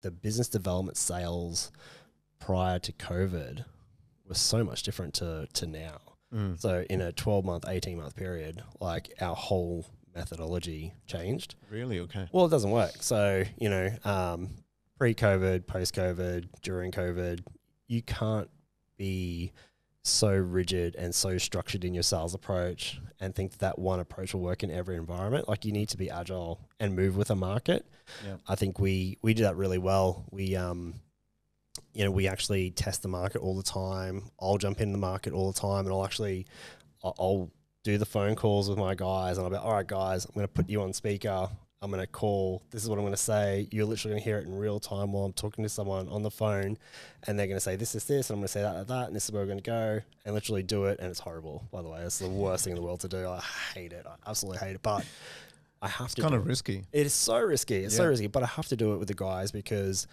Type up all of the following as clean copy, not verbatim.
the business development sales prior to COVID was so much different to now. So in a 12-month, 18-month period, like our whole methodology changed. Really? Okay. Well, it doesn't work. So, pre-COVID, post-COVID, during COVID, you can't be so rigid and so structured in your sales approach and think that one approach will work in every environment. Like, you need to be agile and move with the market. Yeah. I think we do that really well. We we actually test the market all the time. I'll jump in the market all the time, and I'll do the phone calls with my guys, and I'll be, all right, guys, I'm going to put you on speaker. I'm going to call. This is what I'm going to say. You're literally going to hear it in real time while I'm talking to someone on the phone, and they're going to say this, and I'm going to say that, and this is where we're going to go, and literally do it. And it's horrible, by the way. It's the worst thing in the world to do. I hate it. I absolutely hate it. But I have to. It's kind of risky. It is so risky. It's so risky. But I have to do it with the guys, because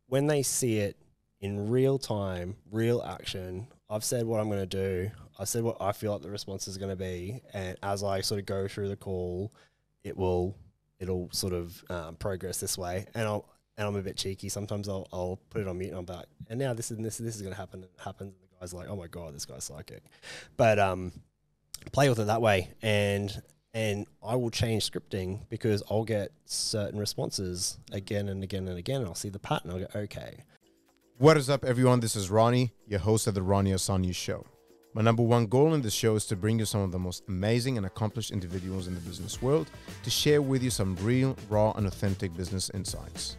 when they see it in real time, real action, I've said what I'm going to do. I said what I feel like the response is going to be, and as I sort of go through the call, it'll sort of progress this way. And I'm a bit cheeky. Sometimes I'll put it on mute and I'm like, and now this is going to happen. And it happens. And the guy's like, oh my God, this guy's psychic. But play with it that way. And I will change scripting, because I'll get certain responses again and again and again. And I'll see the pattern. I'll go, okay. What is up, everyone? This is Ronnie, your host of the Ronnie Asani Show. My number one goal in this show is to bring you some of the most amazing and accomplished individuals in the business world to share with you some real, raw, and authentic business insights.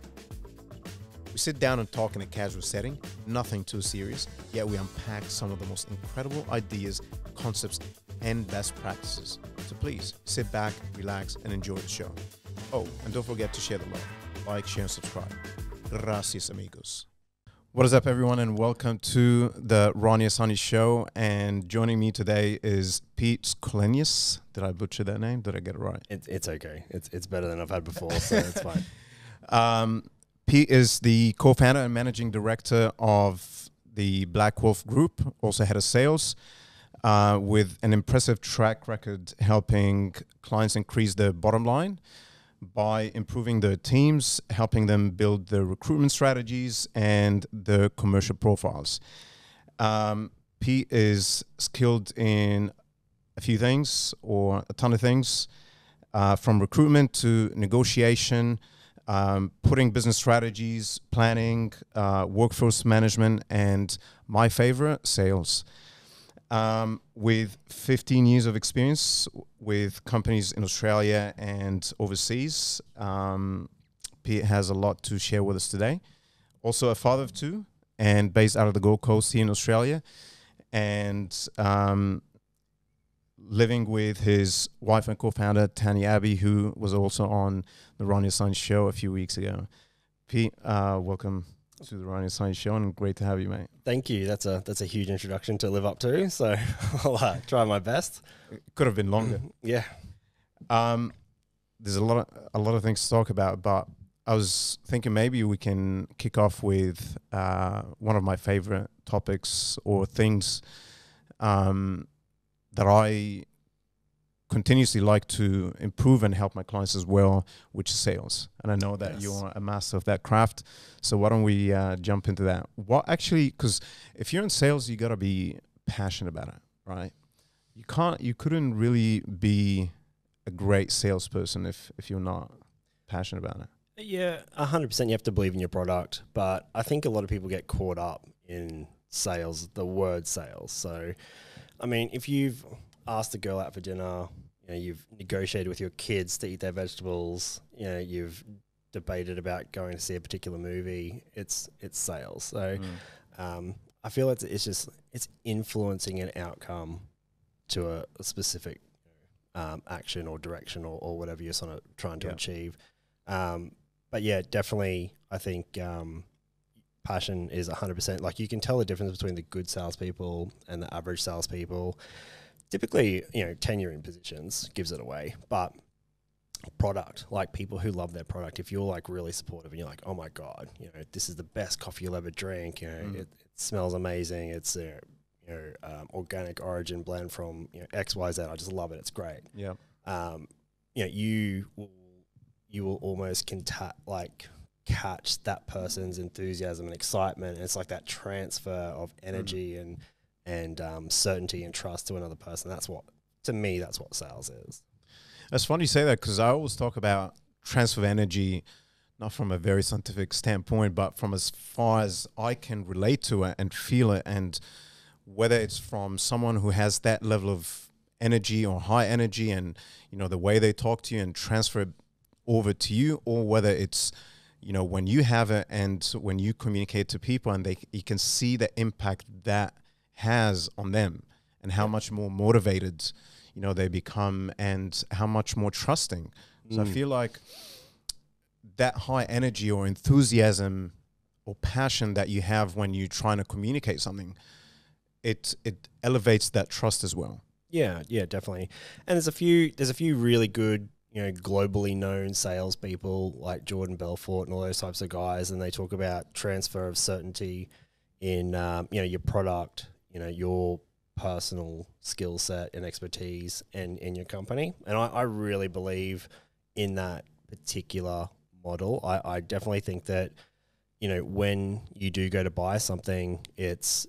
We sit down and talk in a casual setting, nothing too serious, yet we unpack some of the most incredible ideas, concepts, and best practices. So please sit back, relax, and enjoy the show. Oh, and don't forget to share the love. Like, share, and subscribe. Gracias, amigos. What is up, everyone, and welcome to the Ronnie Asani Show. And joining me today is Peter Tsokelenis. Did I butcher that name? Did I get it right? It's okay. It's better than I've had before, so it's fine. Pete is the co-founder and managing director of the Black Wolf Group, also head of sales, with an impressive track record helping clients increase their bottom line by improving their teams, helping them build their recruitment strategies and their commercial profiles. Pete is skilled in a few things, or a ton of things, from recruitment to negotiation, putting business strategies, planning, workforce management, and my favorite, sales. With 15 years of experience with companies in Australia and overseas, Pete has a lot to share with us today. Also a father of two, and based out of the Gold Coast here in Australia, and living with his wife and co-founder, Tanya Abbey, who was also on the Ronnie Asani Show a few weeks ago. Pete, welcome to the Ronnie Asani Show, and great to have you, mate. Thank you. That's a huge introduction to live up to. So I'll try my best. It could have been longer. Yeah. There's a lot of things to talk about, but I was thinking maybe we can kick off with one of my favorite topics or things that I continuously like to improve and help my clients as well, which is sales. And I know that you're a master of that craft. So why don't we jump into that? What actually, because if you're in sales, you got to be passionate about it, right? You couldn't really be a great salesperson if you're not passionate about it. Yeah, 100% you have to believe in your product. But I think a lot of people get caught up in sales, the word sales. So, I mean, if you've asked a girl out for dinner, you've negotiated with your kids to eat their vegetables, you've debated about going to see a particular movie, it's sales. So I feel it's influencing an outcome to a specific action or direction or whatever you're sort of trying to achieve. But yeah, definitely I think passion is 100%. Like, you can tell the difference between the good salespeople and the average salespeople. Typically, tenure in positions gives it away, but product, like people who love their product, if you're like really supportive and you're like, oh my God, this is the best coffee you'll ever drink, it smells amazing, it's organic origin blend from XYZ, I just love it, it's great. Yeah. You will almost catch that person's enthusiasm and excitement. And it's like that transfer of energy and certainty and trust to another person. That's what, to me, that's what sales is. It's funny you say that, because I always talk about transfer of energy, not from a very scientific standpoint, but from as far as I can relate to it and feel it. And whether it's from someone who has that level of energy or high energy, and, you know, the way they talk to you and transfer it over to you, or whether it's, you know, when you have it and when you communicate to people and you can see the impact that has on them, and how much more motivated, you know, they become, and how much more trusting. So I feel like that high energy or enthusiasm or passion that you have when you're trying to communicate something, it elevates that trust as well. Yeah, definitely. And there's a few really good, you know, globally known salespeople like Jordan Belfort and all those types of guys, and they talk about transfer of certainty in, you know, your product, you know, your personal skill set and expertise and in your company. And I really believe in that particular model. I definitely think that, you know, when you do go to buy something, it's,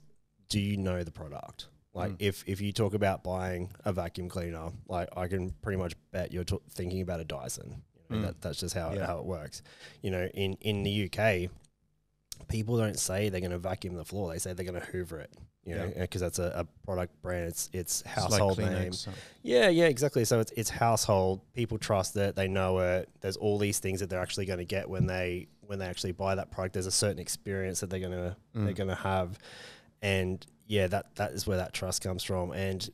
do you know the product? Like if you talk about buying a vacuum cleaner, like I can pretty much bet you're thinking about a Dyson. You know, that's just how it works. You know, in the UK, people don't say they're going to vacuum the floor. They say they're going to hoover it. You know, because that's a product brand. It's household like name. Kleenex, Yeah, exactly. So it's household. People trust it. They know it. There's all these things that they're actually going to get when they actually buy that product. There's a certain experience that they're gonna have, and yeah, that is where that trust comes from. And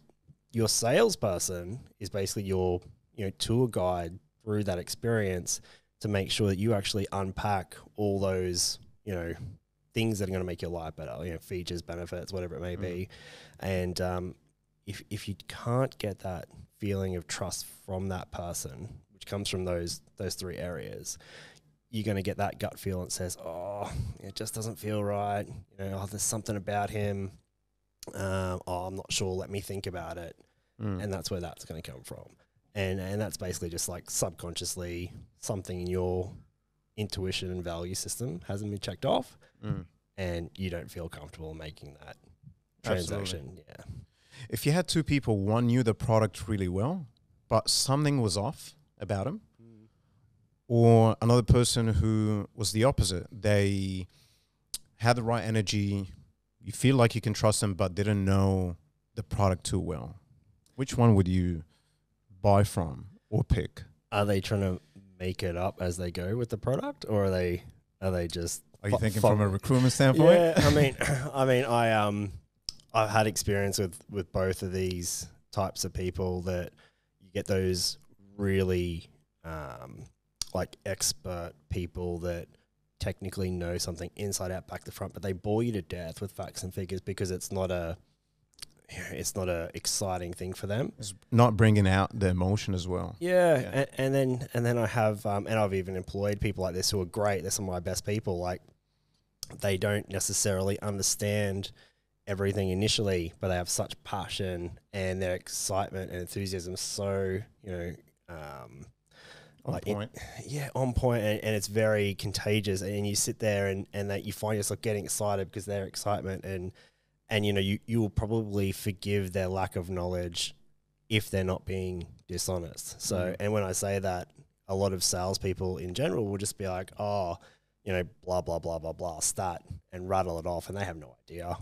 your salesperson is basically your, you know, tour guide through that experience to make sure that you actually unpack all those, you know, things that are going to make your life better, you know, features, benefits, whatever it may be. And if you can't get that feeling of trust from that person, which comes from those three areas, you're going to get that gut feel that says, oh, it just doesn't feel right. You know, oh, there's something about him. Oh, I'm not sure. Let me think about it. And that's where that's going to come from. And that's basically just like subconsciously something in your intuition and value system hasn't been checked off, and you don't feel comfortable making that transaction. Absolutely. Yeah. If you had two people, one knew the product really well, but something was off about him, or another person who was the opposite, they had the right energy, you feel like you can trust them, but didn't know the product too well, which one would you buy from or pick? Are they trying to make it up as they go with the product, or are they just? Are you thinking from a recruitment standpoint? Yeah, I mean, I've had experience with both of these types of people, that you get those really like expert people that technically know something inside out, back to front, but they bore you to death with facts and figures because it's not a exciting thing for them. It's not bringing out the emotion as well. Yeah. And then I have and I've even employed people like this who are great. They're some of my best people. Like, they don't necessarily understand everything initially, but they have such passion, and their excitement and enthusiasm so, you know, on point. On point, and it's very contagious. And you sit there and that you find yourself getting excited because their excitement, and you know, you will probably forgive their lack of knowledge if they're not being dishonest. So, and when I say that, a lot of salespeople in general will just be like, oh, you know, blah, blah, blah, blah, blah, stat, and rattle it off, and they have no idea.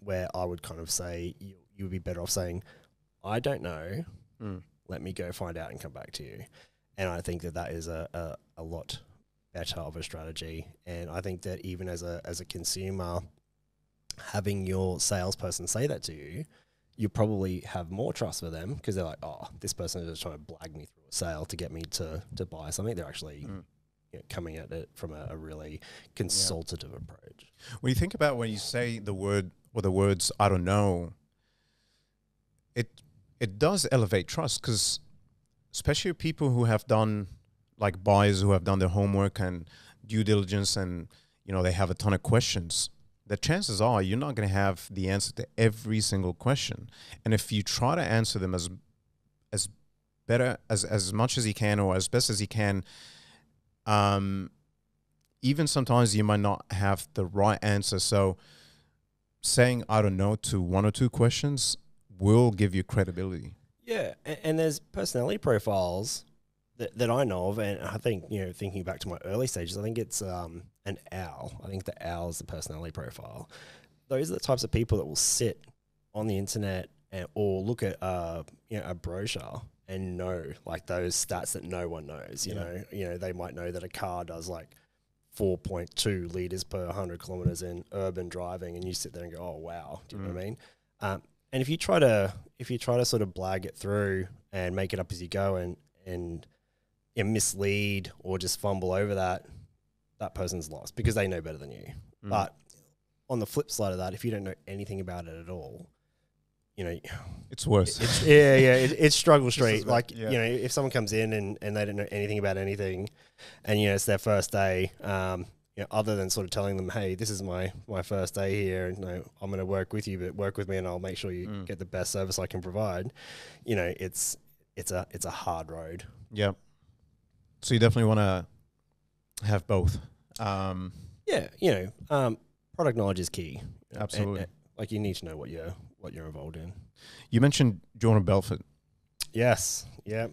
Where I would kind of say, you would be better off saying, I don't know, let me go find out and come back to you. And I think that is a lot better of a strategy. And I think that even as a consumer, having your salesperson say that to you, you probably have more trust for them, because they're like, oh, this person is just trying to blag me through a sale to get me to buy something. They're actually you know, coming at it from a really consultative approach. When you think about, when you say the word or the words, I don't know, it does elevate trust, because especially people who have done, like buyers who have done their homework and due diligence, and, you know, they have a ton of questions, the chances are you're not going to have the answer to every single question. And if you try to answer them as much as you can, or as best as you can, even sometimes you might not have the right answer. So saying I don't know to one or two questions will give you credibility. Yeah, and there's personality profiles that I know of, and I think, thinking back to my early stages, I think it's an owl. I think the owl is the personality profile. Those are the types of people that will sit on the internet or look at a brochure and know like those stats that no one knows. You know, they might know that a car does like 4.2 liters per 100 kilometers in urban driving, and you sit there and go, "Oh wow," do you know what I mean? And if you try to sort of blag it through and make it up as you go and mislead or just fumble over that person's lost because they know better than you. But on the flip side of that, if you don't know anything about it at all, it's worse. It's struggle street. Like, if someone comes in and they don't know anything about anything, and it's their first day, other than sort of telling them, hey, this is my first day here, and I'm going to work with you, but work with me, and I'll make sure you get the best service I can provide. It's a hard road. Yeah. So you definitely want to have both. Product knowledge is key. Absolutely. Like, you need to know what you're involved in. You mentioned Jordan Belfort. Yes. Yeah.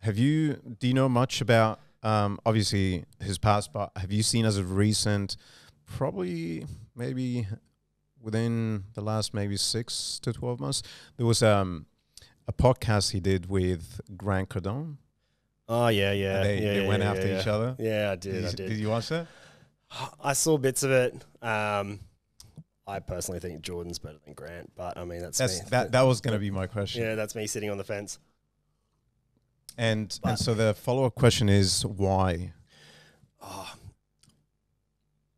Do you know much about, obviously his past, but have you seen as of recent, probably maybe within the last maybe 6 to 12 months, there was a podcast he did with Cardone. Oh yeah. They went after each other. Yeah, I did. Did you watch that? I saw bits of it. I personally think Jordan's better than Grant, but I mean, that's me. That was going to be my question. Yeah, that's me sitting on the fence. And so the follow-up question is why?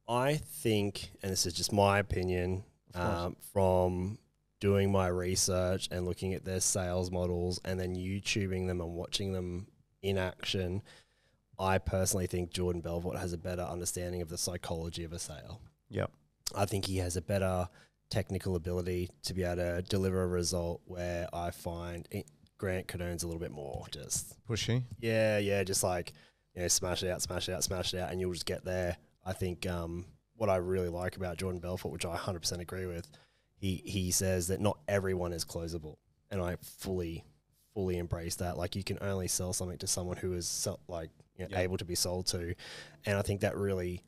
I think, and this is just my opinion, from doing my research and looking at their sales models and then YouTubing them and watching them in action, I personally think Jordan Belfort has a better understanding of the psychology of a sale. Yep. I think he has a better technical ability to be able to deliver a result, where I find Grant Cardone's a little bit more just pushy. Yeah, just like, smash it out, and you'll just get there. I think what I really like about Jordan Belfort, which I 100% agree with, he says that not everyone is closable, and I fully embrace that. Like, you can only sell something to someone who is able to be sold to, and I think that really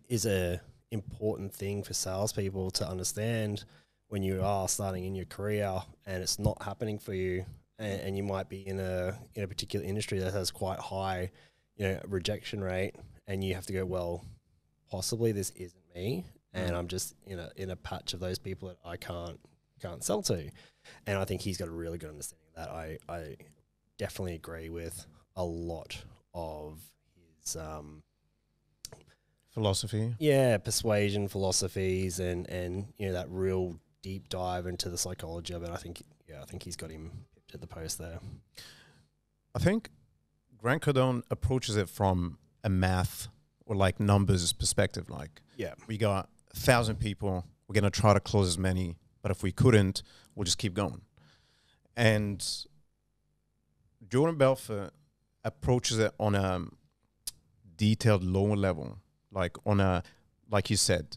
is a important thing for salespeople to understand when you are starting in your career and it's not happening for you, and you might be in a particular industry that has quite high rejection rate, and you have to go, well, possibly this isn't me, and I'm just in a patch of those people that I can't sell to. And I think he's got a really good understanding of that. I definitely agree with a lot of his philosophy. Yeah, persuasion philosophies and that real deep dive into the psychology of it. I think he's got him pipped at the post there. I think Grant Cardone approaches it from a math or like numbers perspective. Like, we got 1,000 people, we're going to try to close as many, but if we couldn't, we'll just keep going. And Jordan Belfort approaches it on a detailed lower level, like on a, like you said,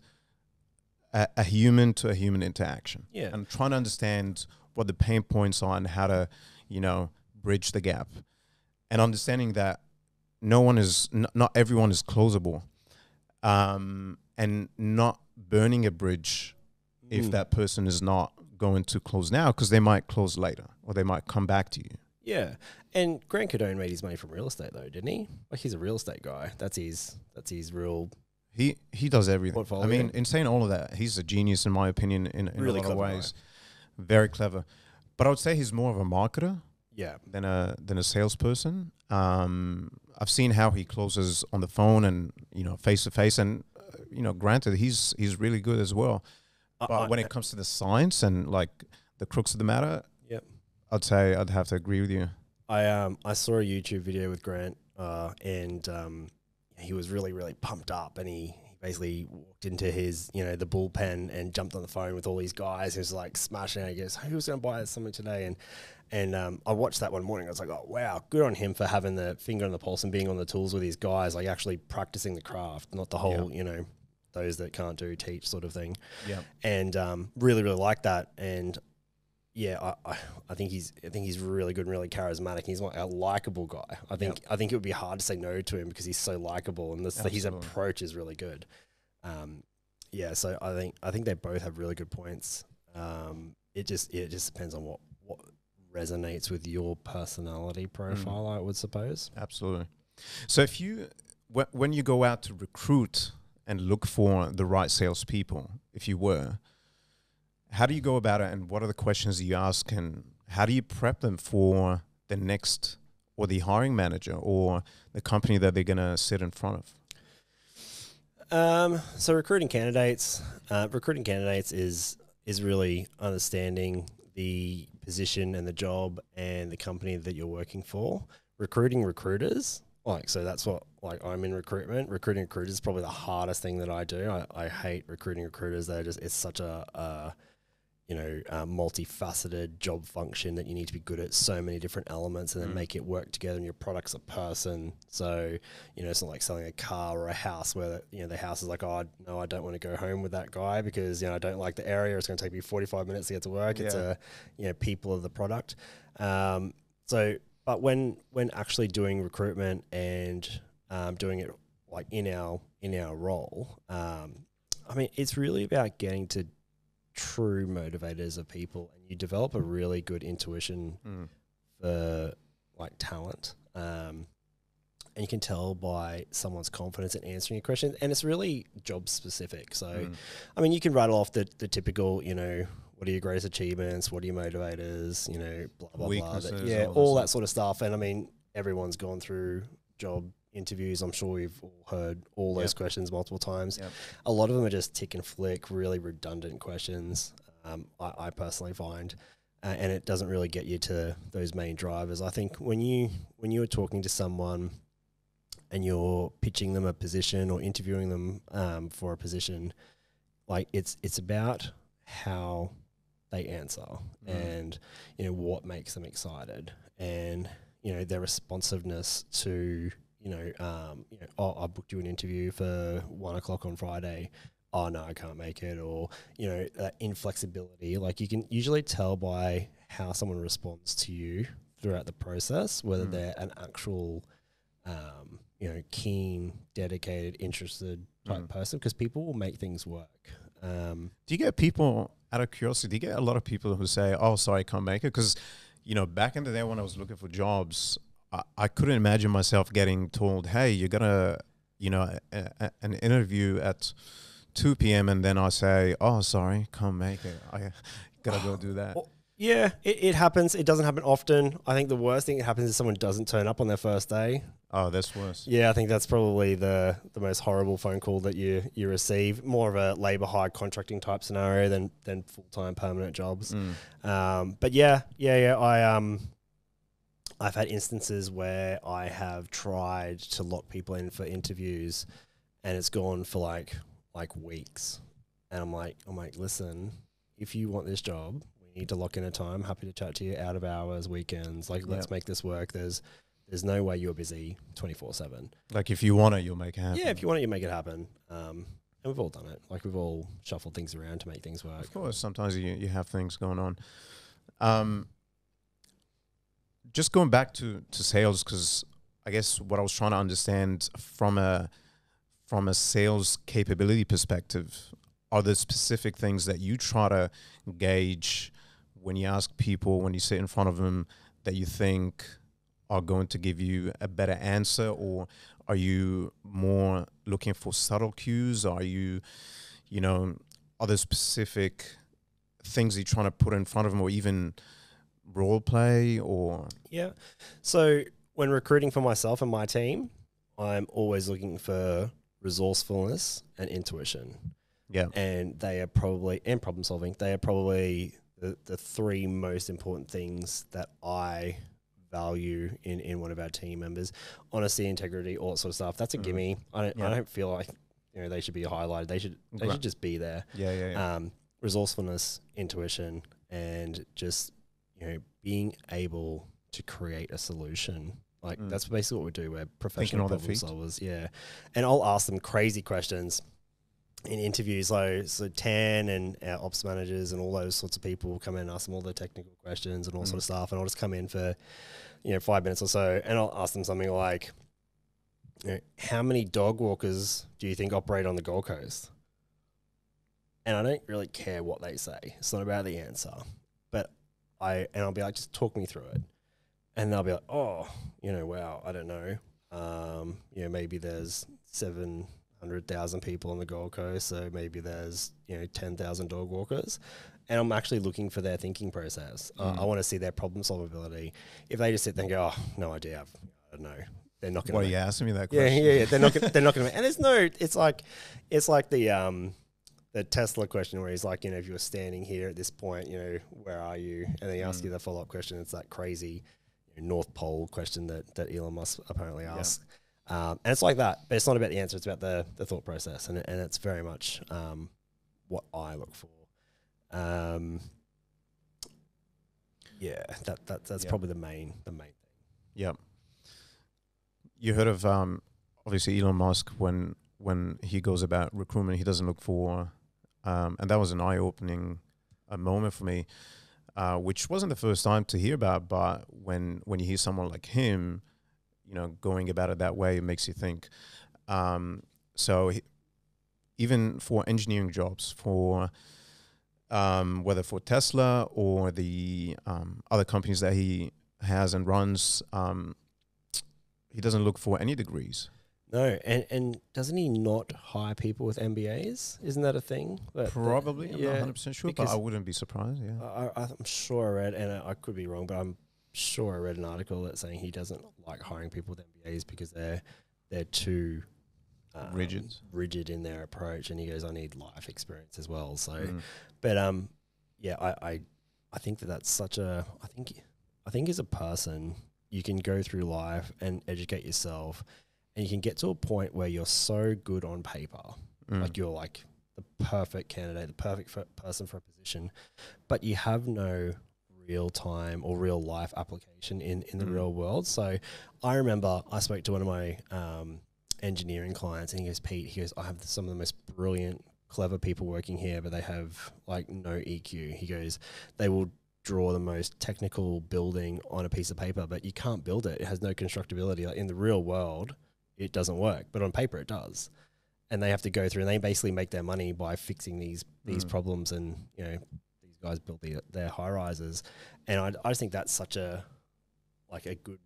a human to a human interaction. Yeah. And trying to understand what the pain points are and how to, bridge the gap. And understanding that not everyone is closable. And not burning a bridge if that person is not going to close now, because they might close later or they might come back to you. Yeah. And Grant Cardone made his money from real estate though, didn't he? Like, he's a real estate guy. That's his real... He does everything. Portfolio. I mean, in saying all of that, he's a genius in my opinion in Really a lot of clever ways. Guy. Very clever. But I would say he's more of a marketer than a salesperson. I've seen how he closes on the phone and, face to face, and granted he's really good as well. But when it comes to the science and like the crux of the matter, I'd say I'd have to agree with you. I saw a YouTube video with Grant, and he was really, really pumped up, and he basically walked into his, the bullpen and jumped on the phone with all these guys. He was like smashing out. He goes, "Hey, who's going to buy something today?" And I watched that one morning. I was like, "Oh wow, good on him for having the finger on the pulse and being on the tools with his guys, like actually practicing the craft, not the whole, those that can't do teach sort of thing." Yeah. And really, really like that. And yeah, I think he's really good and really charismatic. He's like a likable guy. I think it would be hard to say no to him because he's so likable, and his approach is really good. So I think they both have really good points. It just depends on what resonates with your personality profile, I would suppose. Absolutely. So if you when you go out to recruit and look for the right salespeople, if you were, how do you go about it, and what are the questions you ask, and how do you prep them for the next, or the hiring manager, or the company that they're going to sit in front of? So recruiting candidates is really understanding the position and the job and the company that you're working for. Recruiting recruiters, that's what, I'm in recruitment. Recruiting recruiters is probably the hardest thing that I do. I hate recruiting recruiters. It's such a multifaceted job function that you need to be good at so many different elements and then make it work together, and your product's a person. So, it's not like selling a car or a house where, the house is like, "Oh, no, I don't want to go home with that guy because, I don't like the area. It's going to take me 45 minutes to get to work." Yeah. It's people of the product. But when actually doing recruitment and doing it like in our role, it's really about getting to true motivators of people, and you develop a really good intuition for talent, and you can tell by someone's confidence in answering your questions, and it's really job specific. So you can rattle off the typical, what are your greatest achievements, what are your motivators, blah blah blah, all that sort of stuff. And everyone's gone through job interviews. I'm sure we've all heard all those questions multiple times. A lot of them are just tick and flick, really redundant questions, I personally find, and it doesn't really get you to those main drivers. I think when you are talking to someone and you're pitching them a position or interviewing them for a position, it's about how they answer and what makes them excited, and their responsiveness to I booked you an interview for 1 o'clock on Friday. Oh no, I can't make it. Or, that inflexibility. You can usually tell by how someone responds to you throughout the process, whether they're an actual, keen, dedicated, interested type person, because people will make things work. Do you get people, out of curiosity, do you get a lot of people who say, "Oh, sorry, I can't make it"? Because, back in the day when I was looking for jobs, I couldn't imagine myself getting told, "Hey, you're gonna, an interview at 2 p.m. and then I say, "Oh, sorry, can't make it. I gotta go do that." Yeah, it happens. It doesn't happen often. I think the worst thing that happens is someone doesn't turn up on their first day. Oh, that's worse. Yeah, I think that's probably the most horrible phone call that you receive. More of a labour hire contracting type scenario than full-time permanent jobs. But yeah. I've had instances where I have tried to lock people in for interviews, and it's gone for like weeks. And I'm like, listen, if you want this job, we need to lock in a time. Happy to chat to you out of hours, weekends. Let's make this work. There's no way you're busy 24/7. If you want it, you'll make it happen. Yeah, if you want it, you make it happen. And we've all done it. We've all shuffled things around to make things work. Of course, sometimes you have things going on. Just going back to sales, because I guess what I was trying to understand from a sales capability perspective, are there specific things that you try to gauge when you ask people, when you sit in front of them, that you think are going to give you a better answer? Or are you more looking for subtle cues? Are you, are there specific things you're trying to put in front of them, or even role play? Or so when recruiting for myself and my team, I'm always looking for resourcefulness and intuition. And they are probably, and problem solving, they are probably the three most important things that I value in one of our team members. Honesty, integrity, all that sort of stuff. That's a gimme. I don't feel like they should be highlighted. They should just be there. Yeah. Resourcefulness, intuition, and just being able to create a solution. Like that's basically what we do. We're professional problem solvers. Yeah, and I'll ask them crazy questions in interviews. So Tan and our ops managers and all those sorts of people will come in and ask them all the technical questions and all sort of stuff. And I'll just come in for 5 minutes or so, and I'll ask them something like, how many dog walkers do you think operate on the Gold Coast? And I don't really care what they say. It's not about the answer. But I'll be like, just talk me through it. And they'll be like, oh, wow, I don't know. Maybe there's 700,000 people on the Gold Coast, so maybe there's 10,000 dog walkers. And I'm actually looking for their thinking process. I want to see their problem solvability. If they just sit there and go, oh, no idea, I don't know. They're not going to. Why are you asking me that question? Yeah. They're not going to. And there's no. It's like the Tesla question where he's like, if you were standing here at this point, where are you? And then he asks you the follow up question. It's that crazy North Pole question that Elon Musk apparently asked. And it's like that, but it's not about the answer. It's about the thought process, and it's very much what I look for. That's probably the main thing. Yeah. You heard of obviously Elon Musk when he goes about recruitment, he doesn't look for, and that was an eye-opening moment for me, which wasn't the first time to hear about, but when you hear someone like him, going about it that way, it makes you think. Even for engineering jobs, for whether for Tesla or the other companies that he has and runs, he doesn't look for any degrees. No, and doesn't he not hire people with MBAs? Isn't that a thing? Probably, I'm not 100% sure, but I wouldn't be surprised, yeah. I'm sure I read, and I could be wrong, but I'm sure I read an article that's saying he doesn't like hiring people with MBAs because they're too rigid in their approach, and he goes, I need life experience as well. So, but I think that's such a, I think as a person, you can go through life and educate yourself, and you can get to a point where you're so good on paper, like you're like the perfect candidate, the perfect person for a position, but you have no real time or real life application in the real world. So I remember I spoke to one of my engineering clients, and he goes, Pete, I have some of the most brilliant, clever people working here, but they have like no EQ. He goes, they will draw the most technical building on a piece of paper, but you can't build it. It has no constructability. Like in the real world, it doesn't work, but on paper it does. And they have to go through, and they basically make their money by fixing these problems. And these guys build their high rises, and I just think that's such a good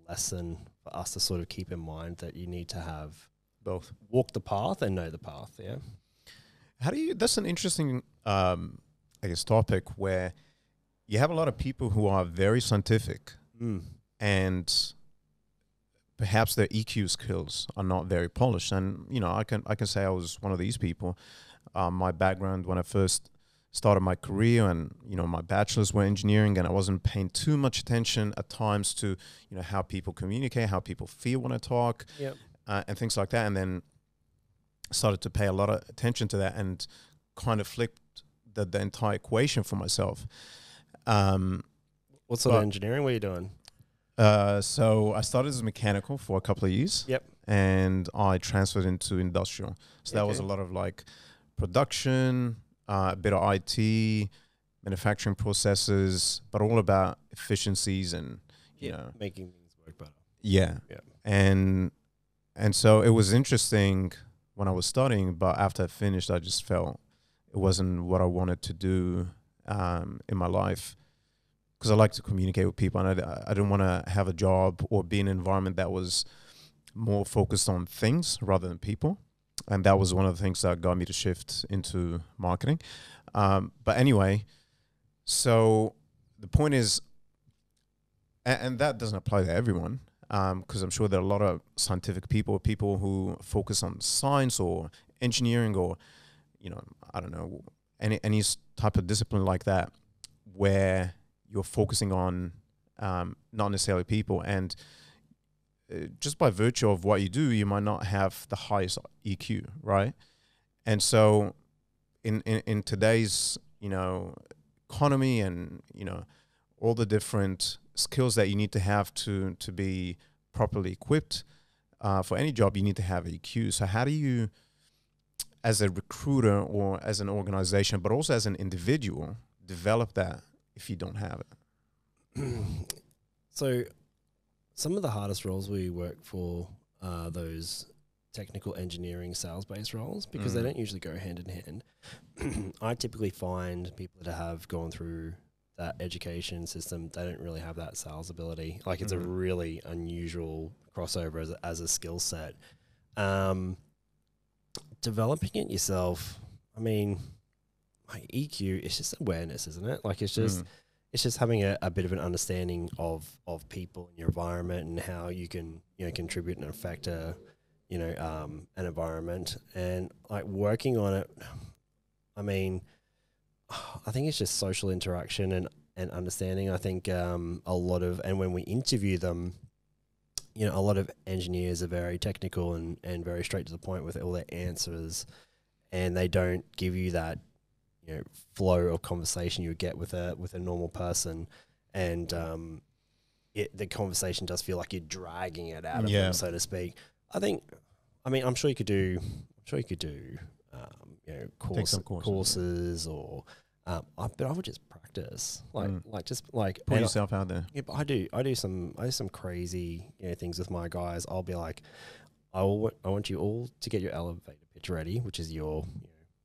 lesson for us to sort of keep in mind, that you need to have both, walk the path and know the path. Yeah. That's an interesting, topic where you have a lot of people who are very scientific and perhaps their EQ skills are not very polished. And, I can say I was one of these people. My background when I first started my career, and, my bachelor's were engineering, and I wasn't paying too much attention at times to, how people communicate, how people feel when I talk, and things like that. And then started to pay a lot of attention to that and kind of flipped the entire equation for myself. What sort of engineering were you doing? So I started as mechanical for a couple of years. Yep. And I transferred into industrial. So that was a lot of like production, a bit of IT, manufacturing processes, but all about efficiencies and, making things work better. Yeah. And so it was interesting when I was studying, but after I finished, I just felt it wasn't what I wanted to do in my life, because I like to communicate with people, and I didn't want to have a job or be in an environment that was more focused on things rather than people. And that was one of the things that got me to shift into marketing. But anyway, so the point is, and that doesn't apply to everyone, because I'm sure there are a lot of scientific people who focus on science or engineering or, I don't know, any type of discipline like that, where you're focusing on not necessarily people. And just by virtue of what you do, you might not have the highest EQ, right? And so in today's, economy and, all the different skills that you need to have to be properly equipped for any job, you need to have EQ. So how do you, as a recruiter or as an organization, but also as an individual, develop that if you don't have it? So some of the hardest roles we work for are those technical engineering sales-based roles because they don't usually go hand in hand. I typically find people that have gone through that education system, they don't really have that sales ability. Like it's a really unusual crossover as a skill set. Developing it yourself, I mean, like EQ, it's just awareness, isn't it? Like it's just having a bit of an understanding of people in your environment and how you can, contribute and affect an environment, and like working on it. I mean, I think it's just social interaction and understanding. I think and when we interview them, a lot of engineers are very technical and very straight to the point with all their answers, and they don't give you that, flow of conversation you would get with a normal person, and the conversation does feel like you're dragging it out of them, so to speak. I'm sure you could do courses or but I would just practice, put yourself out there. Yeah, but I do some crazy things with my guys. I'll be like, I want you all to get your elevator pitch ready, which is your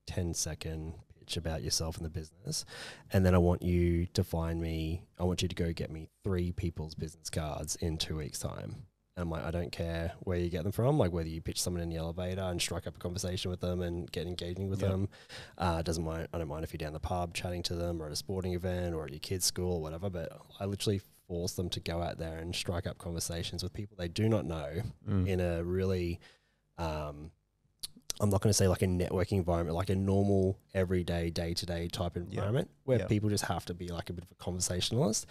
10-second pitch about yourself and the business, and then I want you to go get me 3 people's business cards in 2 weeks' time. And I'm like, I don't care where you get them from, like whether you pitch someone in the elevator and strike up a conversation with them and get engaging with them. I don't mind if you're down the pub chatting to them or at a sporting event or at your kid's school or whatever, but I literally force them to go out there and strike up conversations with people they do not know in a really, I'm not going to say like a networking environment, like a normal, everyday, day-to-day type environment where people just have to be like a bit of a conversationalist.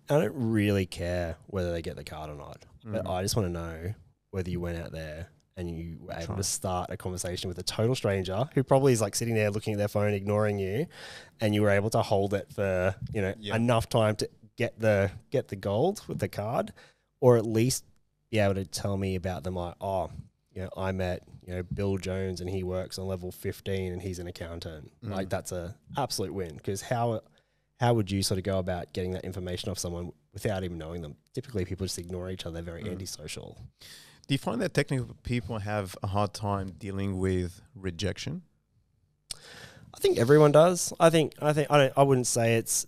And I don't really care whether they get the card or not, but I just want to know whether you went out there and you were able to start a conversation with a total stranger who probably is like sitting there looking at their phone, ignoring you, and you were able to hold it for, enough time to get the gold with the card, or at least be able to tell me about them, like, I met, Bill Jones and he works on level 15 and he's an accountant. Like that's a absolute win, because how would you sort of go about getting that information off someone without even knowing them? Typically people just ignore each other. They're very antisocial. Do you find that technical people have a hard time dealing with rejection? I think everyone does. I wouldn't say it's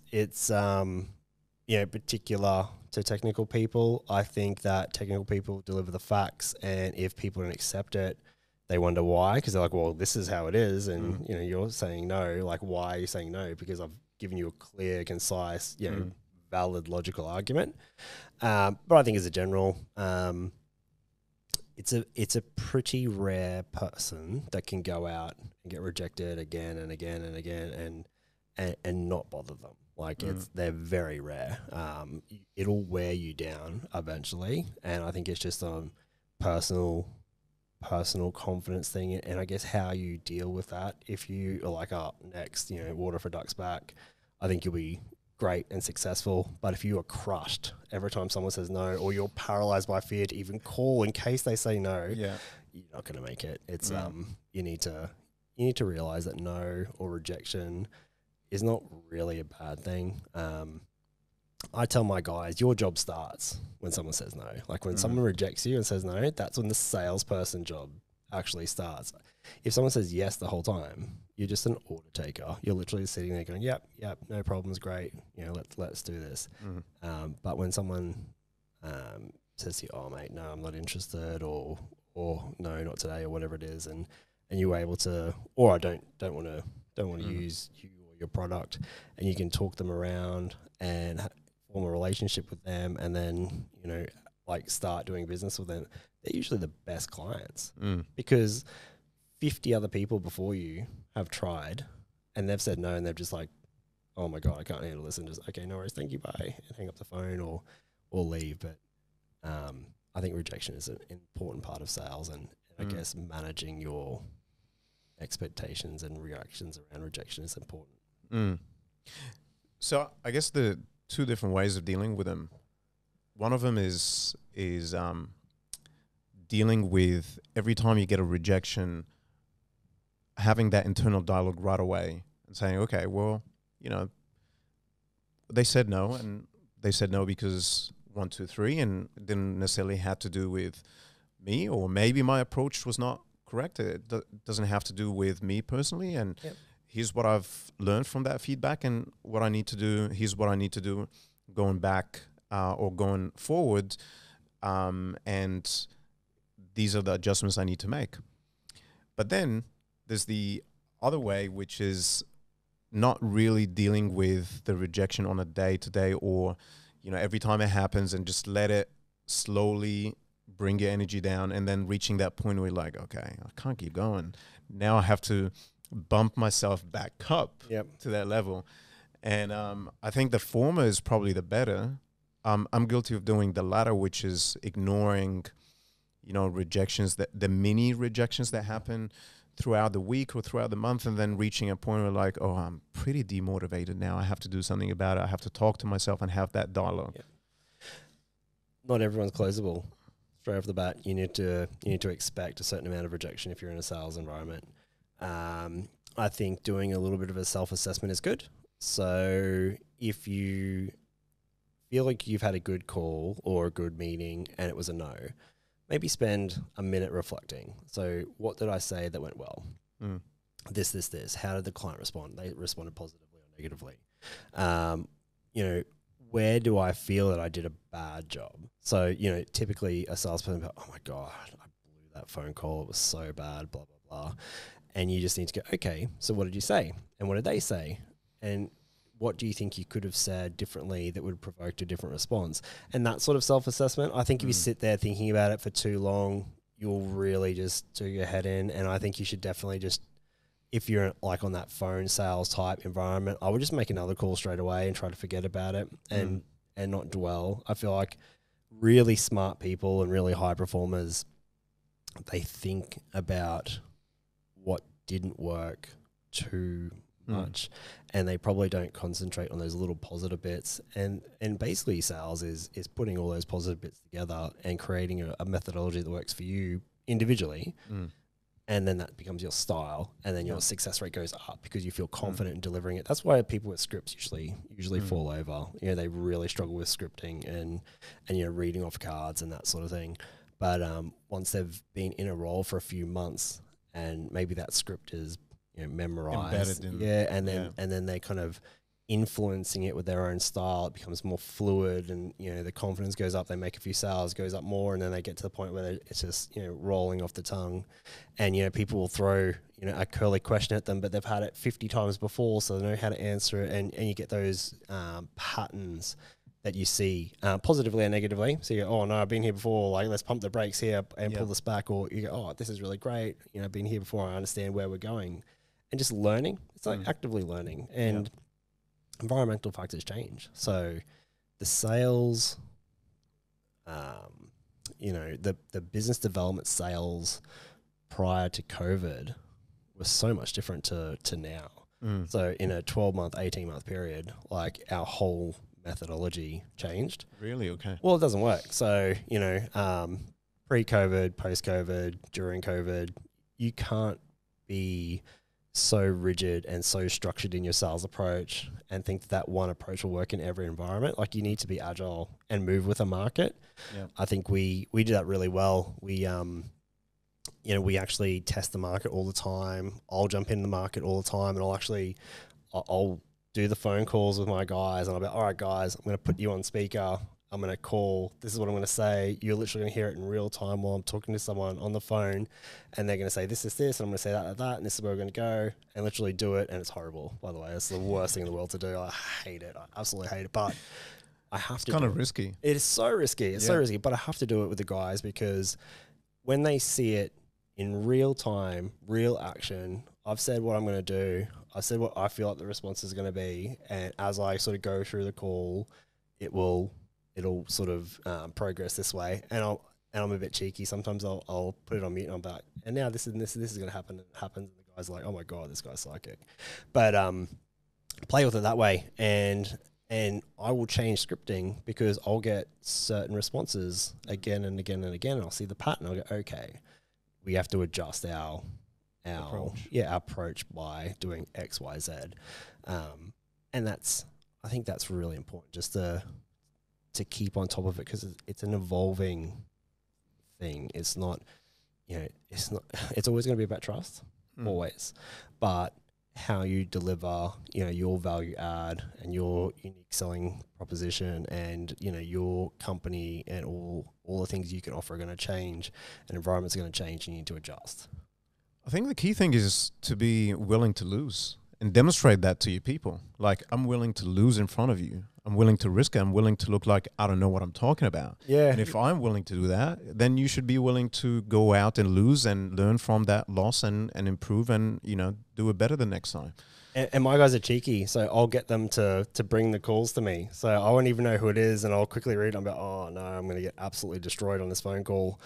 particular to technical people. I think that technical people deliver the facts, and if people don't accept it, they wonder why, because they're like, well, this is how it is, and you're saying no. Like, why are you saying no? Because I've given you a clear, concise, valid, logical argument. But I think as a general, it's a pretty rare person that can go out and get rejected again and again and again and not bother them. Like they're very rare. It'll wear you down eventually, and I think it's just a personal confidence thing, and I guess how you deal with that. If you are like, next, water for ducks back, I think you'll be great and successful. But if you are crushed every time someone says no, or you're paralyzed by fear to even call in case they say no, you're not going to make it. It's you need to realize that no or rejection is not really a bad thing. I tell my guys, your job starts when someone says no. Like when someone rejects you and says no, that's when the salesperson job actually starts. If someone says yes the whole time, you're just an order taker. You're literally sitting there going, yep, no problems, great. Let's do this. But when someone says to you, oh mate, no, I'm not interested, or no, not today, or whatever it is, and you're able to, or I don't want to use you or your product, and you can talk them around and form a relationship with them, and then start doing business with them, they're usually the best clients because 50 other people before you have tried and they've said no, and they've just like, oh my God, I can't handle this, and just, okay, no worries, thank you, bye, and hang up the phone or leave. But I think rejection is an important part of sales, and I guess managing your expectations and reactions around rejection is important. So I guess the two different ways of dealing with them. One of them is dealing with every time you get a rejection, having that internal dialogue right away and saying, okay, well, you know, they said no, and they said no because 1, 2, 3, and it didn't necessarily have to do with me, or maybe my approach was not correct. It doesn't have to do with me personally, and here's what I've learned from that feedback and what I need to do. Here's what I need to do going back or going forward, and these are the adjustments I need to make. But then there's the other way, which is not really dealing with the rejection on a day-to-day, or, you know, every time it happens, and just let it slowly bring your energy down, and then reaching that point where you're like, okay, I can't keep going. Now I have to bump myself back up to that level. And I think the former is probably the better. I'm guilty of doing the latter, which is ignoring, you know, rejections, the mini rejections that happen throughout the week or throughout the month, and then reaching a point where like, oh, I'm pretty demotivated now. I have to do something about it. I have to talk to myself and have that dialogue. Not everyone's closable. Straight off the bat, you need to expect a certain amount of rejection if you're in a sales environment. I think doing a little bit of a self-assessment is good. So if you feel like you've had a good call or a good meeting and it was a no, maybe spend a minute reflecting. So what did I say that went well? This. How did the client respond? They responded positively or negatively. You know, where do I feel that I did a bad job? So, you know, typically a salesperson, oh my God, I blew that phone call. It was so bad, blah, blah, blah. And you just need to go, okay, so what did you say? And what did they say? And what do you think you could have said differently that would have provoked a different response? And that sort of self-assessment, I think if you sit there thinking about it for too long, you'll really just do your head in. And I think you should definitely just, if you're like on that phone sales type environment, I would just make another call straight away and try to forget about it and not dwell. I feel like really smart people and really high performers, they think about what didn't work too much, and they probably don't concentrate on those little positive bits. And basically sales is putting all those positive bits together and creating a methodology that works for you individually. And then that becomes your style, and then your success rate goes up because you feel confident in delivering it. That's why people with scripts usually fall over. You know, they really struggle with scripting and you know, reading off cards and that sort of thing. But once they've been in a role for a few months, and maybe that script is, you know, memorized, and then they kind of influencing it with their own style, it becomes more fluid, and you know, the confidence goes up, they make a few sales, goes up more, and then they get to the point where it's just, you know, rolling off the tongue. And you know, people will throw, you know, a curly question at them, but they've had it 50 times before, so they know how to answer it. And you get those patterns that you see positively and negatively. So you go, oh no, I've been here before, like let's pump the brakes here and pull this back. Or you go, oh, this is really great, you know, I've been here before, I understand where we're going. And just learning, it's like actively learning. And environmental factors change. So the sales, you know, the business development sales prior to COVID was so much different to now. So in a 12-month, 18-month period, like our whole methodology changed. Really? Okay. Well, it doesn't work. So, you know, pre-COVID, post-COVID, during COVID, you can't be so rigid and so structured in your sales approach and think that one approach will work in every environment. Like, you need to be agile and move with a market. I think we do that really well. We, you know, we actually test the market all the time. I'll jump in the market all the time, and I'll do the phone calls with my guys, and I'll be, all right, guys, I'm going to put you on speaker. I'm going to call. This is what I'm going to say. You're literally going to hear it in real time while I'm talking to someone on the phone, and they're going to say this, and I'm going to say that, and this is where we're going to go, and literally do it. And it's horrible, by the way. It's the worst thing in the world to do. I hate it. I absolutely hate it. But I have to. It's kind of risky. It is so risky. It's so risky. But I have to do it with the guys, because when they see it in real time, real action, I've said what I'm going to do. I said what I feel like the response is going to be, and as I sort of go through the call, it'll sort of progress this way. And and I'm a bit cheeky. Sometimes I'll put it on mute and I'm like, and now this is going to happen. And it happens. And the guy's like, oh my God, this guy's psychic. But play with it that way. And I will change scripting because I'll get certain responses again and again and again. And I'll see the pattern. I'll go, okay, we have to adjust our approach by doing X, Y, Z. And I think that's really important just to keep on top of it, because it's an evolving thing. It's not, it's always going to be about trust, always. But how you deliver, your value add and your unique selling proposition and, your company and all the things you can offer are going to change, and environment's going to change, and you need to adjust. I think the key thing is to be willing to lose and demonstrate that to your people. Like, I'm willing to lose in front of you. I'm willing to risk it. I'm willing to look like I don't know what I'm talking about. Yeah. And if I'm willing to do that, then you should be willing to go out and lose and learn from that loss and improve and, do it better the next time. And my guys are cheeky, so I'll get them to bring the calls to me. So I won't even know who it is, and I'll quickly read it. I'm like, oh no, I'm going to get absolutely destroyed on this phone call.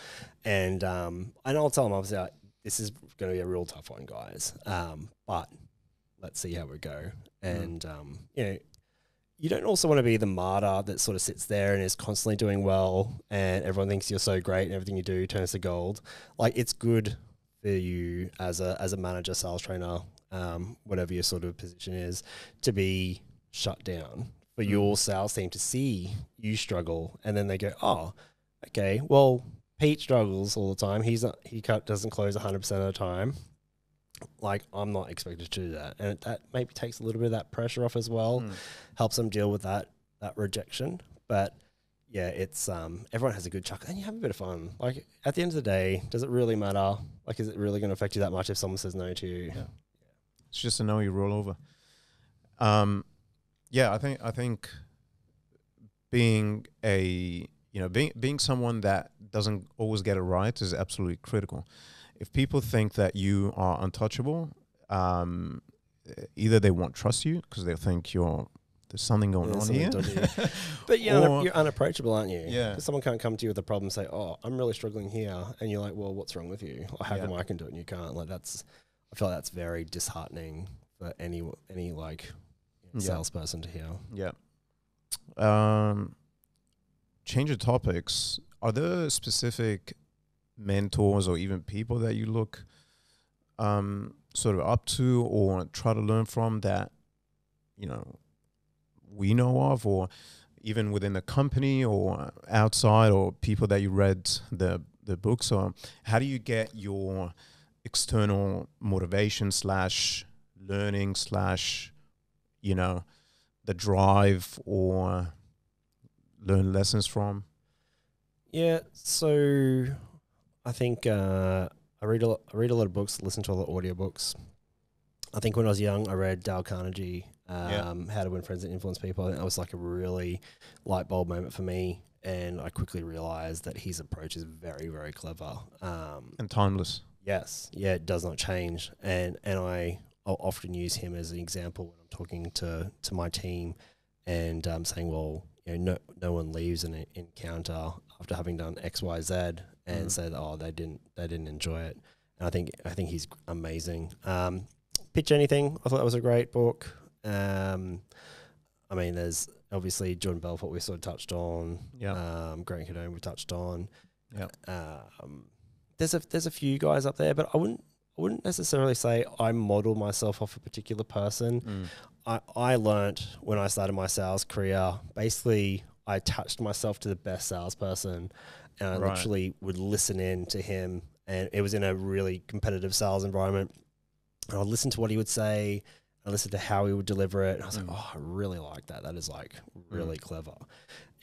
And I'll tell them, obviously, this is going to be a real tough one, guys. But let's see how we go. And, you don't also want to be the martyr that sort of sits there and is constantly doing well and everyone thinks you're so great and everything you do turns to gold. Like, it's good for you as a manager, sales trainer, whatever your sort of position is, to be shut down, for your sales team to see you struggle. And then they go, oh, okay, well, Pete struggles all the time. He doesn't close 100% of the time. Like, I'm not expected to do that. And that maybe takes a little bit of that pressure off as well, helps them deal with that rejection. But yeah, it's everyone has a good chuckle and you have a bit of fun. Like, at the end of the day, does it really matter? Like, is it really going to affect you that much if someone says no to you? Yeah. It's just a no, you roll over. I think being being someone that doesn't always get it right is absolutely critical. If people think that you are untouchable, either they won't trust you because they think there's something going on here. But you're unapproachable, aren't you? Yeah. Because someone can't come to you with a problem and say, oh, I'm really struggling here. And you're like, well, what's wrong with you? Or how come I can do it and you can't? Like, I feel like that's very disheartening for any salesperson to hear. Yeah. Change of topics. Are there specific mentors or even people that you look sort of up to or try to learn from that we know of, or even within the company or outside, or people that you read the books? Or how do you get your external motivation / learning / the drive or learn lessons from? Yeah, so I think I read a lot of books, listen to a lot of audiobooks. I think when I was young, I read Dale Carnegie, How to Win Friends and Influence People. I think that was like a really light bulb moment for me. And I quickly realized that his approach is very, very clever. And timeless. Yes. Yeah, it does not change. And I'll often use him as an example when I'm talking to my team and saying, well, no one leaves an encounter after having done X, Y, Z and say that, oh, they didn't enjoy it. And I think he's amazing. Pitch Anything, I thought that was a great book. I mean, there's obviously Jordan Belfort we sort of touched on. Yeah. Grant Cardone we touched on. Yeah. There's a few guys up there, but I wouldn't necessarily say I model myself off a particular person. I learnt when I started my sales career, basically I attached myself to the best salesperson and I literally would listen in to him, and it was in a really competitive sales environment. And I'd listen to what he would say, I listened to how he would deliver it. And I was like, oh, I really like that. That is like really clever.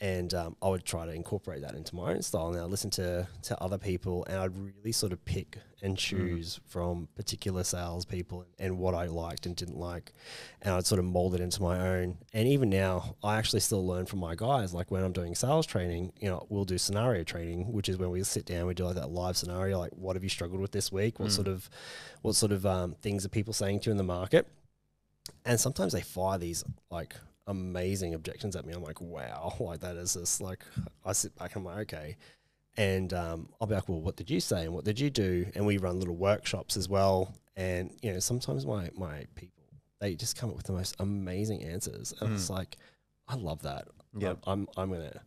And I would try to incorporate that into my own style. And I'd listen to other people and I'd really sort of pick and choose from particular salespeople and what I liked and didn't like. And I'd sort of mold it into my own. And even now, I actually still learn from my guys. Like when I'm doing sales training, we'll do scenario training, which is when we sit down, we do like that live scenario, like what have you struggled with this week? What sort of things are people saying to you in the market? And sometimes they fire these like amazing objections at me. I'm like, wow, like that is just like, I sit back and I'm like, okay. And I'll be like, well, what did you say? And what did you do? And we run little workshops as well. And, you know, sometimes my people, they just come up with the most amazing answers. And it's like, I love that. Yeah. I'm going to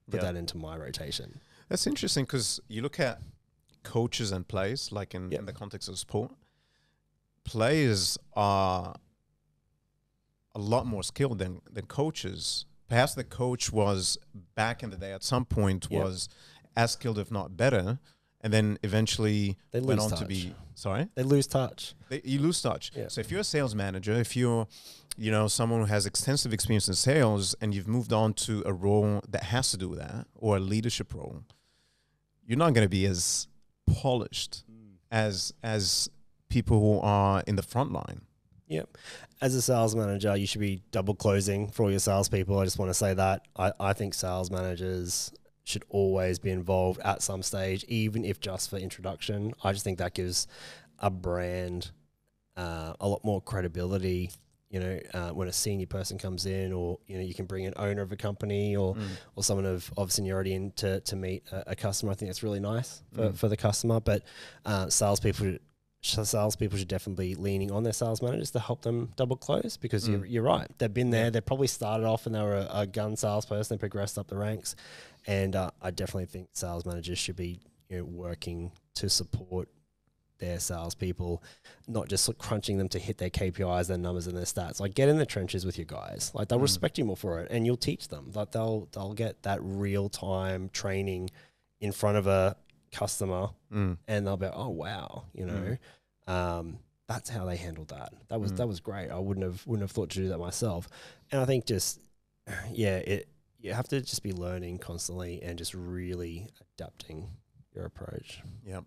put that into my rotation. That's interesting because you look at coaches and players, like in the context of sport, players are a lot more skilled than coaches. Perhaps the coach was back in the day at some point was as skilled, if not better, and then eventually they went on touch. to be, sorry? They lose touch. You lose touch. Yeah. So if you're a sales manager, if you're, you know, someone who has extensive experience in sales and you've moved on to a role that has to do with that, or a leadership role, you're not going to be as polished as people who are in the front line. Yep. As a sales manager, you should be double closing for all your salespeople. I just want to say that. I think sales managers should always be involved at some stage, even if just for introduction. I just think that gives a brand a lot more credibility. You know, when a senior person comes in, or, you know, you can bring an owner of a company or someone of seniority in to meet a customer. I think that's really nice for the customer. But salespeople should definitely be leaning on their sales managers to help them double close, because you're right. They've been there. They probably started off and they were a gun salesperson. They progressed up the ranks. And I definitely think sales managers should be, you know, working to support their salespeople, not just crunching them to hit their KPIs, their numbers, and their stats. Like, get in the trenches with your guys. Like, they'll respect you more for it, and you'll teach them. Like, they'll get that real time training in front of a customer, and they'll be like, oh wow, you know, that's how they handled that. That was great. I wouldn't have thought to do that myself. And I think just you have to just be learning constantly and just really adapting your approach. Yeah.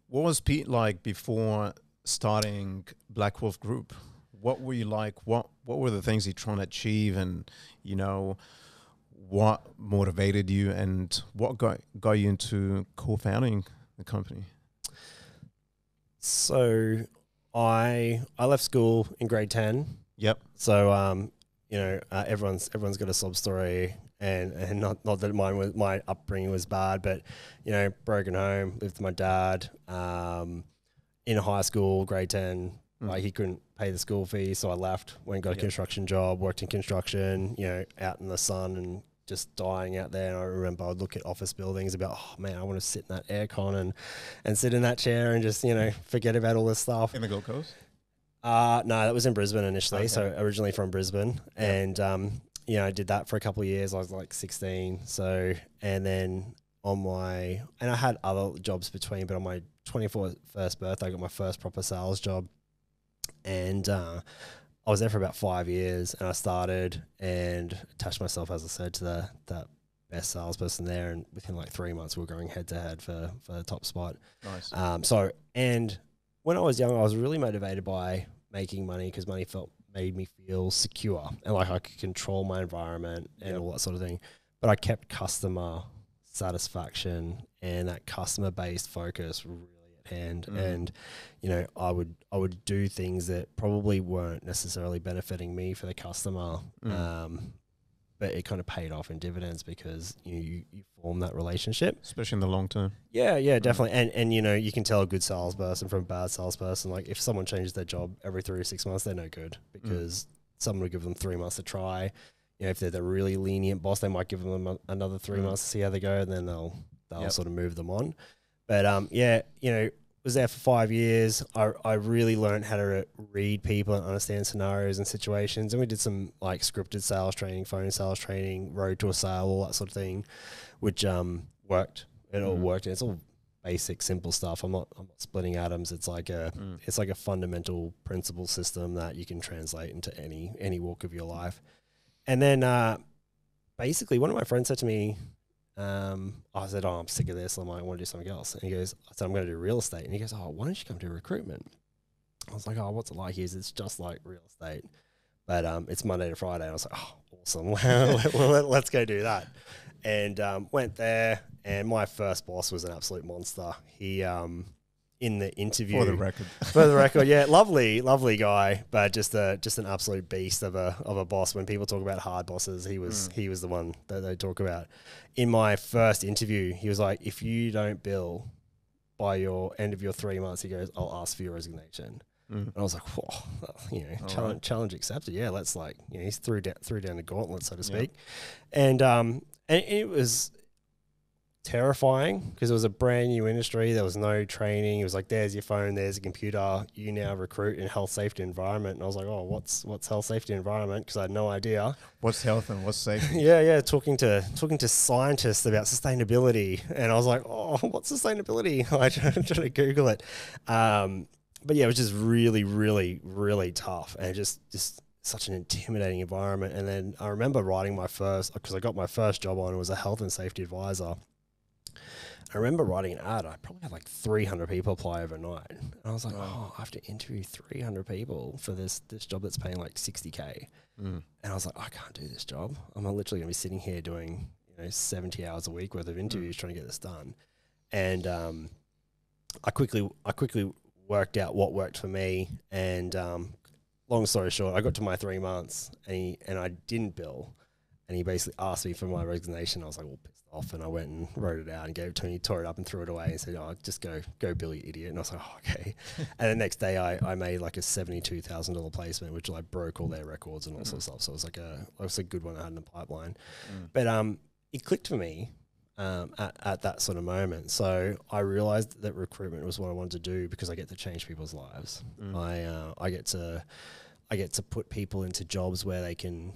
What was Pete like before starting Black Wolf Group? What were you like? What were the things you trying to achieve, and, you know, what motivated you, and what got you into co-founding the company? So I left school in grade 10. Yep. So you know, everyone's got a sob story, and not that my upbringing was bad, but, you know, broken home, lived with my dad. In high school, grade 10, like, he couldn't pay the school fee, so I left, went and got a construction job, worked in construction, you know, out in the sun and just dying out there. And I remember I'd look at office buildings about, oh man, I want to sit in that aircon and sit in that chair and just, you know, forget about all this stuff. In the Gold Coast? No, that was in Brisbane initially. Okay. So originally from Brisbane, and you know, I did that for a couple of years. I was like 16. So, and then I had other jobs between, but on my 21st birthday, I got my first proper sales job, and I was there for about 5 years, and I started and attached myself, as I said, to that best salesperson there, and within like 3 months, we were going head to head for the top spot. Nice. And when I was young, I was really motivated by making money, because money made me feel secure, and like I could control my environment and all that sort of thing. But I kept customer satisfaction and that customer based focus really at hand. And, you know, I would do things that probably weren't necessarily benefiting me for the customer, but it kind of paid off in dividends, because you form that relationship, especially in the long term. Yeah, definitely. And you know, you can tell a good salesperson from a bad salesperson. Like, if someone changes their job every 3 to 6 months, they're no good, because someone will give them 3 months to try. You know, if they're the really lenient boss, they might give them another 3 months to see how they go, and then they'll sort of move them on. But you know, was there for 5 years. I really learned how to read people and understand scenarios and situations. And we did some like scripted sales training, phone sales training, road to a sale, all that sort of thing, which worked. It all worked. And it's all basic, simple stuff. I'm not splitting atoms. It's like a fundamental principle system that you can translate into any walk of your life. And then basically, one of my friends said to me, I said, oh, I'm sick of this. I want to do something else. And he goes, I said, I'm going to do real estate. And he goes, oh, why don't you come do recruitment? I was like, oh, what's it like? He goes, it's just like real estate, but it's Monday to Friday. And I was like, oh, awesome. Well, let's go do that. And went there, and my first boss was an absolute monster. He in the interview. For the record. For the record, yeah, lovely guy, but just an absolute beast of a boss. When people talk about hard bosses, he was the one that they talk about. In my first interview, he was like, if you don't bill by your end of your 3 months, he goes, I'll ask for your resignation. And I was like, whoa, challenge accepted. Yeah, let's he's threw down the gauntlet, so to speak. And it was terrifying because it was a brand new industry. There was no training. It was like, there's your phone, there's a computer. You now recruit in health, safety, environment. And I was like, oh, what's health, safety, environment? Because I had no idea. What's health and what's safety? Yeah. Talking to scientists about sustainability, and I was like, oh, what's sustainability? I tried to Google it. But yeah, it was just really, really, really tough, and just such an intimidating environment. And then I remember writing because I got my first job on, it was a health and safety advisor. I remember writing an ad. I probably had like 300 people apply overnight. And I was like, I have to interview 300 people for this job that's paying like 60K. And I was like, I can't do this job. I'm literally going to be sitting here doing 70 hours a week worth of interviews trying to get this done. And I quickly worked out what worked for me. And long story short, I got to my 3 months and I didn't bill. And he basically asked me for my resignation. I was like, well, pissed off. And I went and wrote it out and gave it to him. He tore it up and threw it away and said, oh, just go bill, you idiot. And I was like, oh, okay. And the next day I made like a $72,000 placement, which like broke all their records and all sorts of stuff. So it was a good one I had in the pipeline. But it clicked for me at that sort of moment. So I realized that recruitment was what I wanted to do because I get to change people's lives. I get to put people into jobs where they can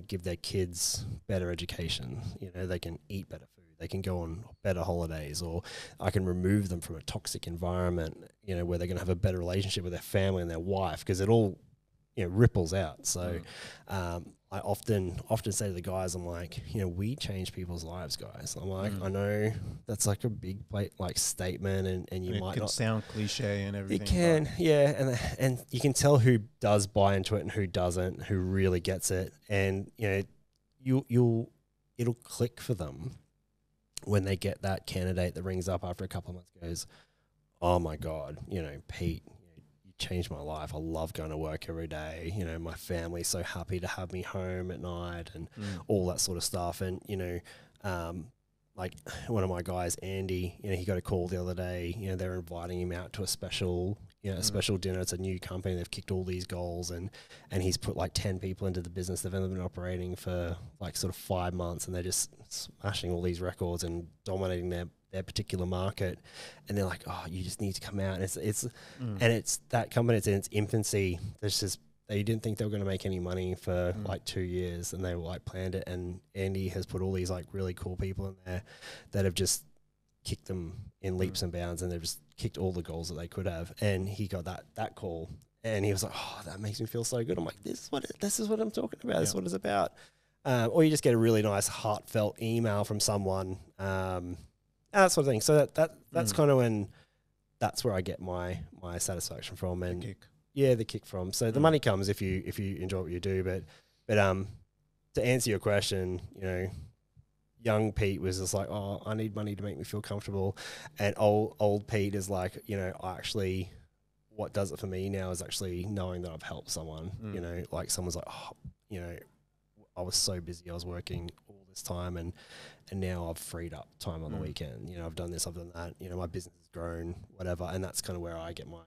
give their kids better education. They can eat better food. They can go on better holidays, or I can remove them from a toxic environment, where they're going to have a better relationship with their family and their wife, because it all, ripples out. So I often say to the guys, I'm like, we change people's lives, guys. I'm like, I know that's like a big statement, and you might not sound cliche and everything. It can, yeah, and you can tell who does buy into it and who doesn't, who really gets it, and it'll click for them when they get that candidate that rings up after a couple of months, goes, oh my God, Pete, changed my life. I love going to work every day. My family's so happy to have me home at night and all that sort of stuff. And, like one of my guys, Andy, he got a call the other day, they're inviting him out to a special, a special dinner. It's a new company. They've kicked all these goals and he's put like 10 people into the business. They've only been operating for like sort of 5 months and they're just smashing all these records and dominating their particular market. And they're like, oh, you just need to come out. And it's that company, it's in its infancy. There's just, they didn't think they were going to make any money for like 2 years, and they were like planned it. And Andy has put all these like really cool people in there that have just kicked them in leaps and bounds, and they've just kicked all the goals that they could have. And he got that call, and he was like, oh, that makes me feel so good. I'm like, this is what I'm talking about. This is what it's about. Or you just get a really nice heartfelt email from someone, that sort of thing. So that's kind of when, that's where I get my satisfaction from, and the kick from. So the money comes if you enjoy what you do, but to answer your question, young Pete was just like, oh, I need money to make me feel comfortable, and old Pete is like, what does it for me now is actually knowing that I've helped someone. Like someone's like, oh, I was so busy, I was working all this time, and now I've freed up time on the weekend. I've done this, I've done that. My business has grown, whatever, and that's kind of where I get my.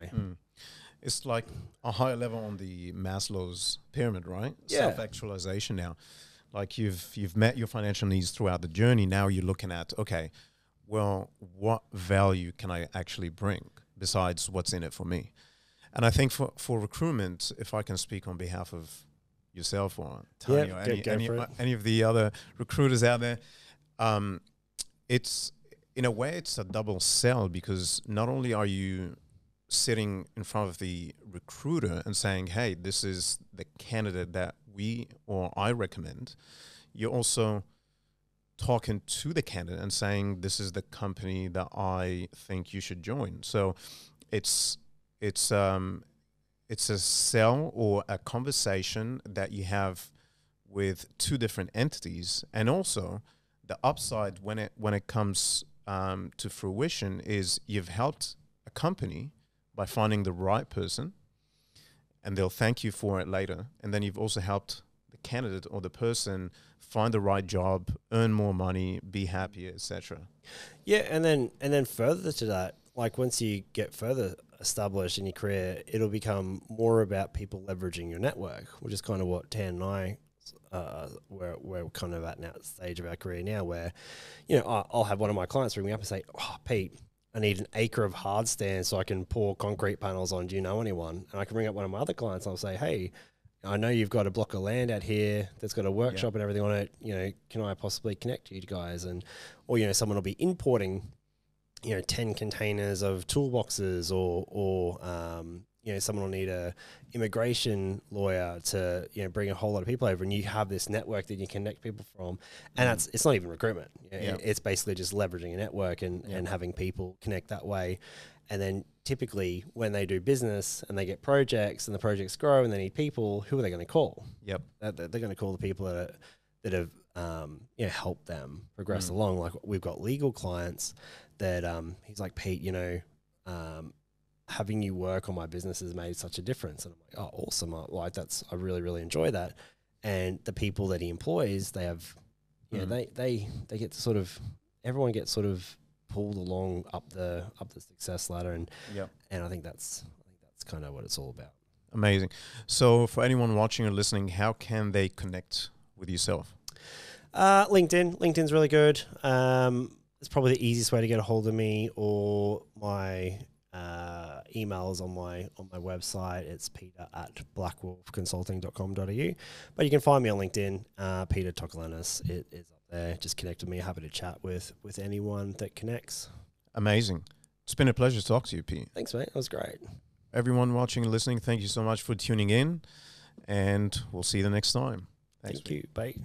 It's like a higher level on the Maslow's pyramid, right? Yeah. Self-actualization now. Like you've met your financial needs throughout the journey. Now you're looking at, okay, well, what value can I actually bring besides what's in it for me? And I think for recruitment, if I can speak on behalf of yourself or Tony or any of the other recruiters out there, it's in a way it's a double sell, because not only are you sitting in front of the recruiter and saying, hey, this is the candidate that I recommend, you're also talking to the candidate and saying, this is the company that I think you should join. So it's a sell or a conversation that you have with two different entities. And also the upside when it comes to fruition is you've helped a company by finding the right person, and they'll thank you for it later. And then you've also helped the candidate or the person find the right job, earn more money, be happier, etc. Yeah, and then further to that, like once you get further established in your career, it'll become more about people leveraging your network, which is kind of what Tan and I, we're kind of at that stage of our career now, where, you know, I'll have one of my clients ring me up and say, "Oh, Pete, I need an acre of hard stand so I can pour concrete panels on. Do you know anyone?" And I can ring up one of my other clients and I'll say, "Hey, I know you've got a block of land out here that's got a workshop and everything on it. You know, can I possibly connect you guys?" And, or, you know, someone will be importing, you know, 10 containers of toolboxes, or you know, someone will need a immigration lawyer to, you know, bring a whole lot of people over, and you have this network that you connect people from. And it's not even recruitment. It's basically just leveraging a network and having people connect that way. And then typically when they do business and they get projects and the projects grow and they need people, who are they going to call? Yep. They're going to call the people that have you know, helped them progress along. Like we've got legal clients that he's like, "Pete, you know, having you work on my business has made such a difference." And I'm like, "Oh, awesome. I really, really enjoy that." And the people that he employs, they have, you know, they get to sort of, everyone gets sort of pulled along up the success ladder. And I think that's kind of what it's all about. Amazing. So for anyone watching or listening, how can they connect with yourself? LinkedIn's really good. It's probably the easiest way to get a hold of me, or my emails on my website. It's peter@blackwolfconsulting.com.au. But you can find me on LinkedIn, Peter Tsokelenis. It is up there. Just connect with me. Happy to chat with anyone that connects. Amazing. It's been a pleasure to talk to you, Pete. Thanks, mate. That was great. Everyone watching and listening, thank you so much for tuning in, and we'll see you the next time. Thank you. Bye.